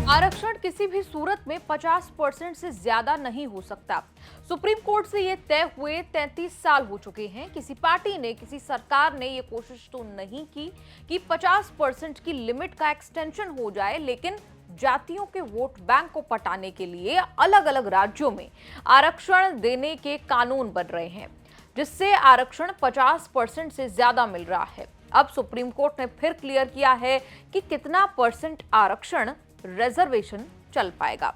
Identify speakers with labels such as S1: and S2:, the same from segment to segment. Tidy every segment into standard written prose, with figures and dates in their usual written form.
S1: आरक्षण किसी भी सूरत में 50% से ज्यादा नहीं हो सकता। सुप्रीम कोर्ट से ये तय हुए 33 साल हो चुके हैं। किसी पार्टी ने, किसी सरकार ने ये कोशिश तो नहीं की कि 50% की लिमिट का एक्सटेंशन हो जाए, लेकिन जातियों के वोट बैंक को पटाने के लिए अलग अलग राज्यों में आरक्षण देने के कानून बन रहे हैं, जिससे आरक्षण 50% से ज्यादा मिल रहा है। अब सुप्रीम कोर्ट ने फिर क्लियर किया है कि कितना परसेंट आरक्षण रिजर्वेशन चल पाएगा।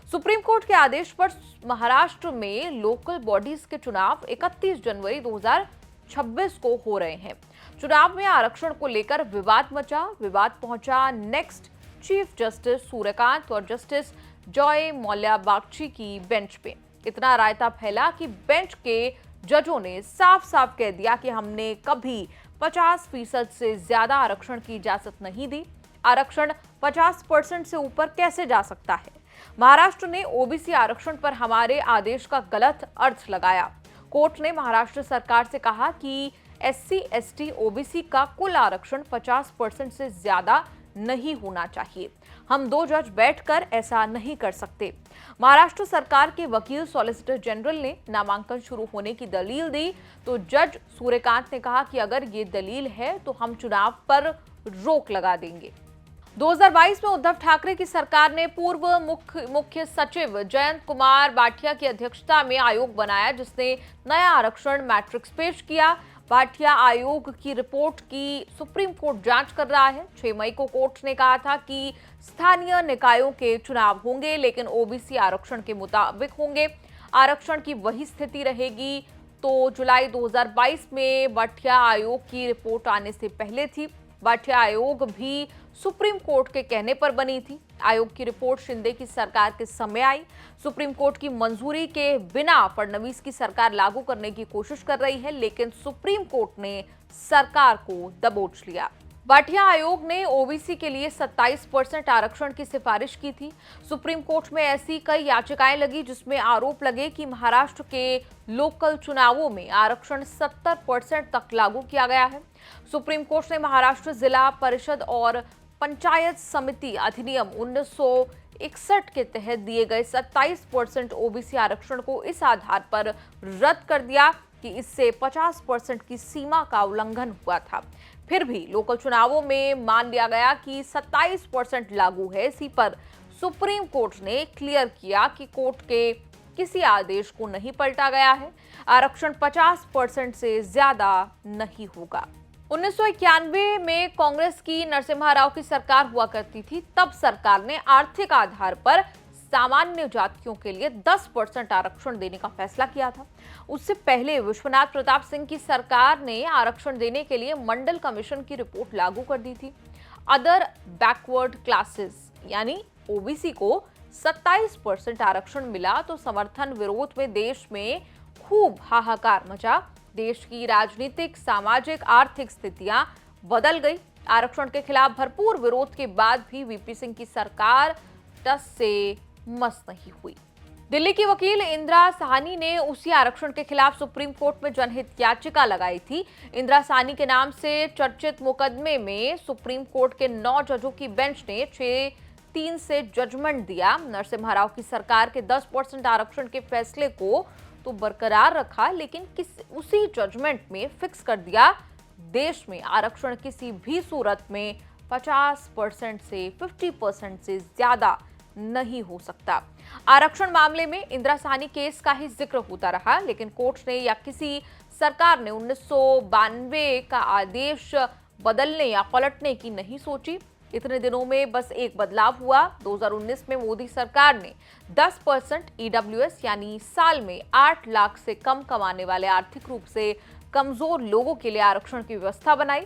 S1: सुप्रीम कोर्ट के आदेश पर महाराष्ट्र में लोकल बॉडीज के चुनाव 31 जनवरी 2026 को हो रहे हैं। चुनाव में आरक्षण को लेकर विवाद पहुंचा नेक्स्ट चीफ जस्टिस सूर्यकांत और जस्टिस जॉय मौल्या बागची की बेंच पे। इतना रायता फैला कि बेंच के जजों ने साफ साफ कह दिया कि हमने कभी 50% से ज्यादा आरक्षण की इजाजत नहीं दी। आरक्षण 50% से ऊपर कैसे जा सकता है? महाराष्ट्र ने ओबीसी आरक्षण पर हमारे आदेश का गलत अर्थ लगाया। कोर्ट ने महाराष्ट्र सरकार से कहा कि एससी, एसटी, ओबीसी का कुल आरक्षण 50% से ज्यादा नहीं होना चाहिए। हम दो जज बैठकर ऐसा नहीं कर सकते। महाराष्ट्र सरकार के वकील सॉलिसिटर जनरल ने नामांकन शुरू होने की दलील दी, तो जज सूर्यकांत ने कहा कि अगर ये दलील है तो हम चुनाव पर रोक लगा देंगे। 2022 में उद्धव ठाकरे की सरकार ने पूर्व मुख्य सचिव जयंत कुमार भाटिया की अध्यक्षता में आयोग बनाया, जिसने नया आरक्षण मैट्रिक्स पेश किया। भाटिया आयोग की रिपोर्ट की सुप्रीम कोर्ट जांच कर रहा है। 6 मई को कोर्ट ने कहा था कि स्थानीय निकायों के चुनाव होंगे, लेकिन ओबीसी आरक्षण के मुताबिक होंगे। आरक्षण की वही स्थिति रहेगी। तो जुलाई 2022 में भाटिया आयोग की रिपोर्ट आने से पहले थी। भाटिया आयोग भी सुप्रीम कोर्ट के कहने पर बनी थी। आयोग की रिपोर्ट शिंदे की सरकार के समय आई। सुप्रीम कोर्ट की मंजूरी के बिना फडणवीस की सरकार लागू करने की कोशिश कर रही है, लेकिन सुप्रीम कोर्ट ने सरकार को दबोच लिया। भाटिया आयोग ने ओबीसी के लिए 27% आरक्षण की सिफारिश की थी। सुप्रीम कोर्ट में ऐसी कई याचिकाएं लगी जिसमें आरोप लगे कि महाराष्ट्र के लोकल चुनावों में आरक्षण 70% तक लागू किया गया है। सुप्रीम कोर्ट ने महाराष्ट्र जिला परिषद और पंचायत समिति अधिनियम 1961 के तहत दिए गए 27% ओबीसी आरक्षण को इस आधार पर रद्द कर दिया कि इससे 50% की सीमा का उल्लंघन हुआ था। फिर भी लोकल चुनावों में मान लिया गया कि 27% लागू है। इसी पर सुप्रीम कोर्ट ने क्लियर किया कि कोर्ट के किसी आदेश को नहीं पलटा गया है। आरक्षण 50% से ज्यादा नहीं होगा। 1991 में कांग्रेस की नरसिम्हा राव की सरकार हुआ करती थी। तब सरकार ने आर्थिक आधार पर सामान्य जातियों के लिए 10% आरक्षण देने का फैसला किया था। उससे पहले विश्वनाथ प्रताप सिंह की सरकार ने आरक्षण देने के लिए मंडल कमीशन की रिपोर्ट लागू कर दी थी। अदर बैकवर्ड क्लासेस यानी ओबीसी को 27% आरक्षण मिला तो समर्थन विरोध में देश में खूब हाहाकार मचा। देश की राजनीतिक, सामाजिक, आर्थिक स्थितियां बदल गई। आरक्षण के खिलाफ भरपूर विरोध के बाद भी वीपी सिंह की सरकार टस से मस नहीं हुई। दिल्ली की वकील इंदिरा साहनी ने उसी आरक्षण के खिलाफ सुप्रीम कोर्ट में जनहित याचिका लगाई थी। इंदिरा साहनी के नाम से चर्चित मुकदमे में सुप्रीम कोर्ट के 9 जजों की बेंच ने 6-3 से जजमेंट दिया। नरसिम्हा राव की सरकार के 10% आरक्षण के फैसले को तो बरकरार रखा, लेकिन उसी जजमेंट में फिक्स कर दिया देश में आरक्षण किसी भी सूरत में 50% से 50% से ज्यादा नहीं हो सकता। आरक्षण मामले में इंदिरा साहनी केस का ही जिक्र होता रहा, लेकिन कोर्ट ने या किसी सरकार ने 1992 का आदेश बदलने या पलटने की नहीं सोची। इतने दिनों में बस एक बदलाव हुआ। 2019 में मोदी सरकार ने 10% ईडब्ल्यूएस यानी साल में 8 लाख से कम कमाने वाले आर्थिक रूप से कमजोर लोगों के लिए आरक्षण की व्यवस्था बनाई।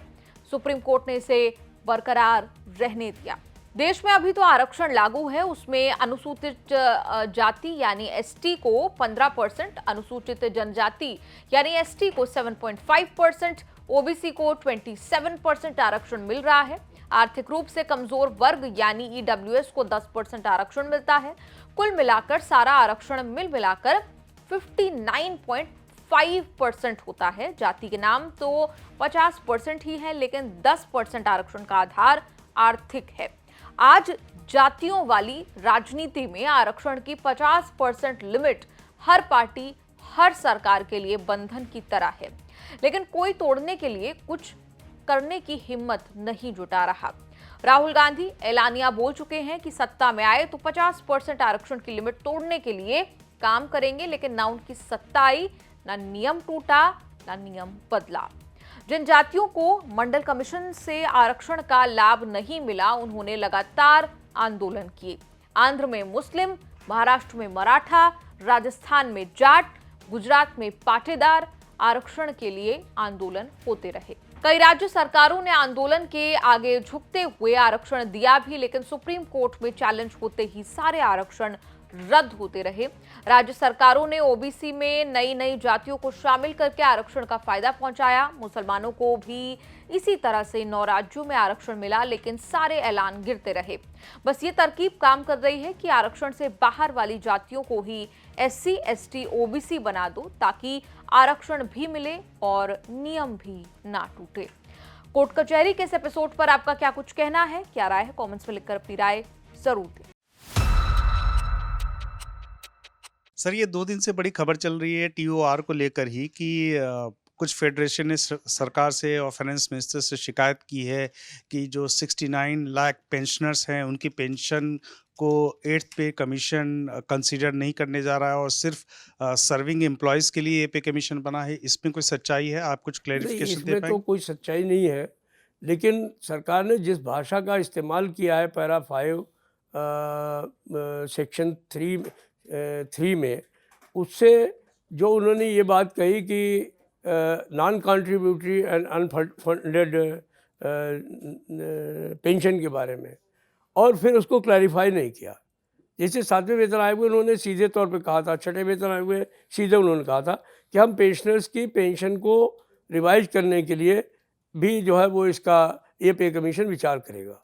S1: सुप्रीम कोर्ट ने इसे बरकरार रहने दिया। देश में अभी तो आरक्षण लागू है, उसमें अनुसूचित जाति यानी एसटी को 15%, अनुसूचित जनजाति यानी एसटी को 7.5%, ओबीसी को 27% आरक्षण मिल रहा है। आर्थिक रूप से कमजोर वर्ग यानी ईडब्ल्यूएस को 10% आरक्षण मिलता है। कुल मिलाकर सारा आरक्षण मिलाकर 59.5% होता है। जाति के नाम तो 50% ही है, लेकिन 10% आरक्षण का आधार आर्थिक है। आज जातियों वाली राजनीति में आरक्षण की 50% लिमिट हर पार्टी, हर सरकार के लिए बंधन की तरह है, लेकिन कोई तोड़ने के लिए कुछ करने की हिम्मत नहीं जुटा रहा। राहुल गांधी एलानिया बोल चुके हैं कि सत्ता में आए तो 50% आरक्षण की लिमिट तोड़ने के लिए काम करेंगे, लेकिन ना उनकी सत्ता आई, ना नियम टूटा, ना नियम बदला। जिन जातियों को मंडल कमीशन से आरक्षण का लाभ नहीं मिला, उन्होंने लगातार आंदोलन किए। आंध्र में मुस्लिम, महाराष्ट्र में मराठा, राजस्थान में जाट, गुजरात में पाटीदार आरक्षण के लिए आंदोलन होते रहे। कई राज्य सरकारों ने आंदोलन के आगे झुकते हुए आरक्षण दिया भी, लेकिन सुप्रीम कोर्ट में चैलेंज होते ही सारे आरक्षण रद्द होते रहे। राज्य सरकारों ने ओबीसी में नई नई जातियों को शामिल करके आरक्षण का फायदा पहुंचाया। मुसलमानों को भी इसी तरह से 9 राज्यों में आरक्षण मिला, लेकिन सारे ऐलान गिरते रहे। बस ये तरकीब काम कर रही है कि आरक्षण से बाहर वाली जातियों को ही SC, ST, OBC बना दो, ताकि आरक्षण भी मिले और नियम भी ना टूटे। कोर्ट कचहरी के इस एपिसोड पर आपका क्या कुछ कहना है, क्या राय है? कमेंट्स में लिखकर अपनी राय जरूर दें।
S2: सर, ये 2 दिन से बड़ी खबर चल रही है TOR को लेकर ही कि कुछ फेडरेशन ने सरकार से और फाइनेंस मिनिस्टर से शिकायत की है कि जो 69 लाख पेंशनर्स हैं उनकी पेंशन को 8th पे कमीशन कंसीडर नहीं करने जा रहा है और सिर्फ सर्विंग एम्प्लॉयज़ के लिए ये पे कमीशन बना है। इसमें कोई सच्चाई है? आप कुछ क्लैरिफिकेशन दे
S3: इसमें
S2: पाएंगे?
S3: तो कोई सच्चाई नहीं है, लेकिन सरकार ने जिस भाषा का इस्तेमाल किया है पैरा 5 सेक्शन 3 में, उससे जो उन्होंने ये बात कही कि non contributory and unfunded pension के बारे में, और फिर उसको क्लैरिफाई नहीं किया। जैसे 7वें वेतन आयोग में उन्होंने सीधे तौर पे कहा था, 6ठे वेतन आयोग में सीधे उन्होंने कहा था कि हम पेंशनर्स की पेंशन को रिवाइज करने के लिए भी जो है वो इसका ये पे कमीशन विचार करेगा।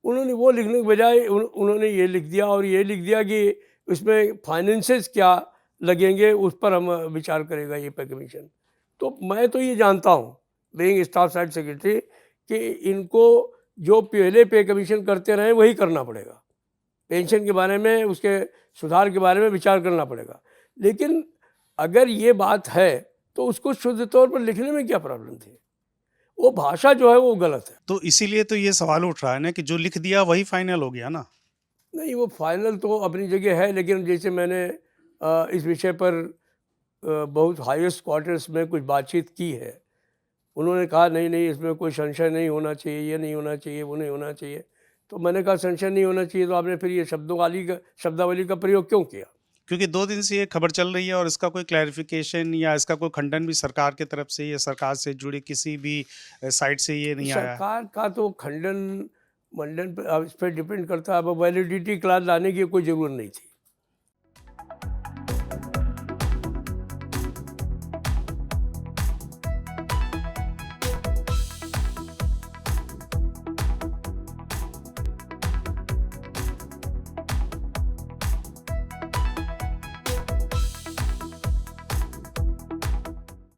S3: उन्होंने वो लिखने के बजाय उन्होंने ये लिख दिया, और ये लिख दिया कि उसमें फाइनेंसेस क्या लगेंगे उस पर हम विचार करेगा ये पे कमीशन। तो मैं तो ये जानता हूँ बीइंग स्टाफ साइड सेक्रेटरी कि इनको जो पहले पे कमीशन करते रहे वही करना पड़ेगा। पेंशन के बारे में, उसके सुधार के बारे में विचार करना पड़ेगा। लेकिन अगर ये बात है तो उसको शुद्ध तौर पर लिखने में क्या प्रॉब्लम थी? वो भाषा जो है वो गलत है।
S2: तो इसीलिए तो ये सवाल उठ रहा है ना कि जो लिख दिया वही फाइनल हो गया ना।
S3: नहीं, वो फाइनल तो अपनी जगह है, लेकिन जैसे मैंने इस विषय पर बहुत हाईएस्ट क्वार्टर्स में कुछ बातचीत की है। उन्होंने कहा नहीं इसमें कोई संशय नहीं होना चाहिए, ये नहीं होना चाहिए, वो नहीं होना चाहिए। तो मैंने कहा संशय नहीं होना चाहिए तो आपने फिर ये शब्दावली का प्रयोग क्यों किया?
S2: क्योंकि 2 दिन से ये खबर चल रही है और इसका कोई क्लैरिफिकेशन या इसका कोई खंडन भी सरकार की तरफ से या सरकार से जुड़ी किसी भी साइड से ये नहीं आया है।
S3: सरकार का तो खंडन मंडन पर इस पर डिपेंड करता है। अब वैलिडिटी क्लास लाने की कोई ज़रूरत नहीं थी।